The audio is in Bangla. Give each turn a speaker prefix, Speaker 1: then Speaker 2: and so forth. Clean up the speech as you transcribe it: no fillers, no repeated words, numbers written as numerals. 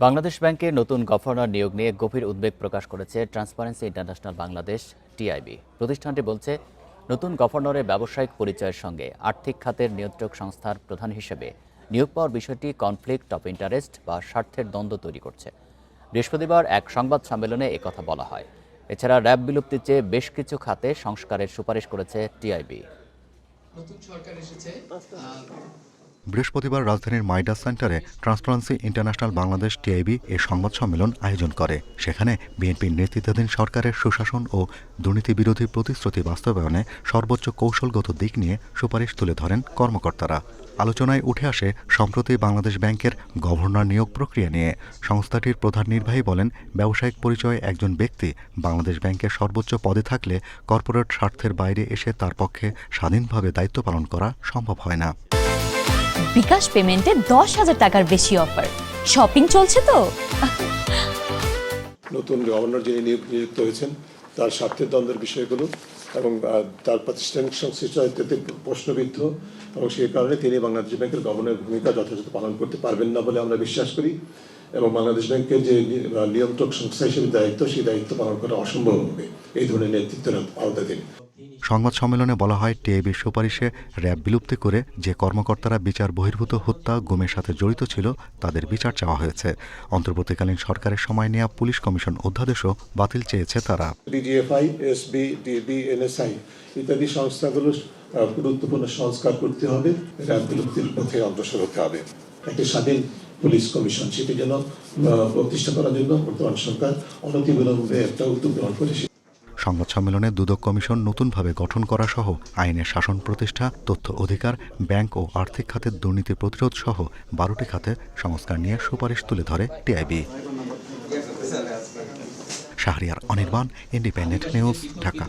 Speaker 1: বাংলাদেশ ব্যাংকের নতুন গভর্নর নিয়োগ নিয়ে গভীর উদ্বেগ প্রকাশ করেছে ট্রান্সপারেন্সি ইন্টারন্যাশনাল বাংলাদেশ টিআইবি। প্রতিষ্ঠানটি বলছে, নতুন গভর্নরের ব্যবসায়িক পরিচয়ের সঙ্গে আর্থিক খাতের নিয়ন্ত্রক সংস্থার প্রধান হিসেবে নিয়োগ পাওয়ার বিষয়টি কনফ্লিক্ট অফ ইন্টারেস্ট বা স্বার্থের দ্বন্দ্ব তৈরি করছে। বৃহস্পতিবার এক সংবাদ সম্মেলনে একথা বলা হয়। এছাড়া র্যাব বিলুপ্তির চেয়ে বেশ কিছু খাতে সংস্কারের সুপারিশ করেছে টিআইবি।
Speaker 2: বৃহস্পতিবার রাজধানীর মাইডাস সেন্টারে ট্রান্সপারেন্সি ইন্টারন্যাশনাল বাংলাদেশ টিআইবি এ সংবাদ সম্মেলন আয়োজন করে। সেখানে বিএনপির নেতৃত্বাধীন সরকারের সুশাসন ও দুর্নীতি বিরোধী প্রতিশ্রুতি বাস্তবায়নে সর্বোচ্চ কৌশলগত দিক নিয়ে সুপারিশ তুলে ধরেন কর্মকর্তারা। আলোচনায় উঠে আসে সম্প্রতি বাংলাদেশ ব্যাংকের গভর্নর নিয়োগ প্রক্রিয়া নিয়ে। সংস্থাটির প্রধান নির্বাহী বলেন, ব্যবসায়িক পরিচয়ে একজন ব্যক্তি বাংলাদেশ ব্যাংকের সর্বোচ্চ পদে থাকলে কর্পোরেট স্বার্থের বাইরে এসে তার পক্ষে স্বাধীনভাবে দায়িত্ব পালন করা সম্ভব হয় না।
Speaker 3: বিকাশ পেমেন্টে 10,000 টাকার বেশি অফার। শপিং চলছে তো।
Speaker 4: নতুন গভর্নর যিনি নিযুক্ত হয়েছেন তার স্বার্থের দ্বন্দ্বের বিষয়গুলো এবং তার প্রাতিষ্ঠানিক সংশ্লিষ্টতে প্রশ্নবিদ্ধ, এবং সেই কারণে তিনি বাংলাদেশ ব্যাংকের গভর্নরের ভূমিকা যথাযথ পালন করতে পারবেন না বলে আমরা বিশ্বাস করি, এবং বাংলাদেশ ব্যাংকের যে নিয়ন্ত্রক সংস্থা হিসেবে দায়িত্ব, সেই দায়িত্ব পালন করা অসম্ভব হবে এই ধরনের নেতৃত্বের আওতাধীন।
Speaker 2: সংবাদ সম্মেলনে বলা হয়, টিআইবির সুপারিশে র্যাব বিলুপ্তি করে যে কর্মকর্তারা বিচার বহির্ভূত হত্যা গুমের সাথে জড়িত ছিল তাদের বিচার চাওয়া হয়েছে। অন্তর্বর্তীকালীন সরকারের সময় নেওয়া পুলিশ কমিশন অধ্যাদেশও বাতিল চেয়েছে তারা।
Speaker 4: ডিজিএফআই, এসবি, ডিবি, এনএসআই ইত্যাদি সংস্থাগুলো গুরুত্বপূর্ণ সংস্কার করতে হবে, র্যাব বিলুপ্তির পথে অগ্রসর হতে হবে। একটি স্বাধীন পুলিশ কমিশন সেটি যেন প্রতিষ্ঠা করার জন্য বর্তমান সরকার অনতিবিলম্বে একটা উদ্যোগ গ্রহণ করেছে।
Speaker 2: সংবাদ সম্মেলনে দুদক কমিশন নতুনভাবে গঠন করা সহ আইনের শাসন প্রতিষ্ঠা, তথ্য অধিকার, ব্যাংক ও আর্থিক খাতের দুর্নীতি প্রতিরোধ সহ 12টি খাতে সংস্কার নিয়ে সুপারিশ তুলে ধরে TIB. Shahriar Anirban, independent news, Dhaka.